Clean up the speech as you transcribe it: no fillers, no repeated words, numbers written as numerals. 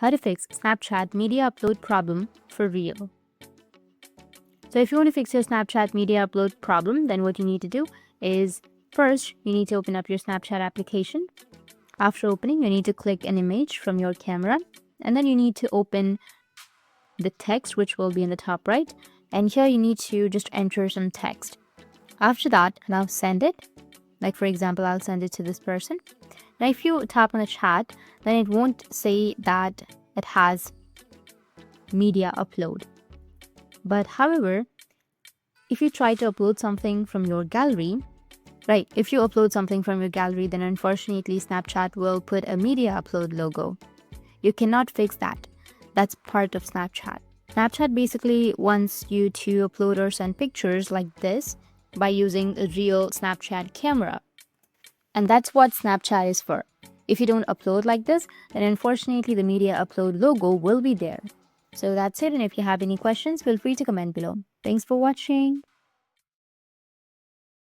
How to fix Snapchat media upload problem for real. So if you want to fix your Snapchat media upload problem, then what you need to do is first you need to open up your Snapchat application. After opening, you need to click an image from your camera, and then you need to open the text, which will be in the top right, and here you need to just enter some text. After that, now send it. Like for example, I'll send it to this person. Now if you tap on the chat, then it won't say that it has media upload. But however, if you try to upload something from your gallery, right, if you upload something from your gallery, then unfortunately Snapchat will put a media upload logo. You cannot fix that. That's part of Snapchat. Snapchat basically wants you to upload or send pictures like this by using a real Snapchat camera. And that's what Snapchat is for. If you don't upload like this, then unfortunately the media upload logo will be there. So that's it, and if you have any questions, feel free to comment below. Thanks for watching.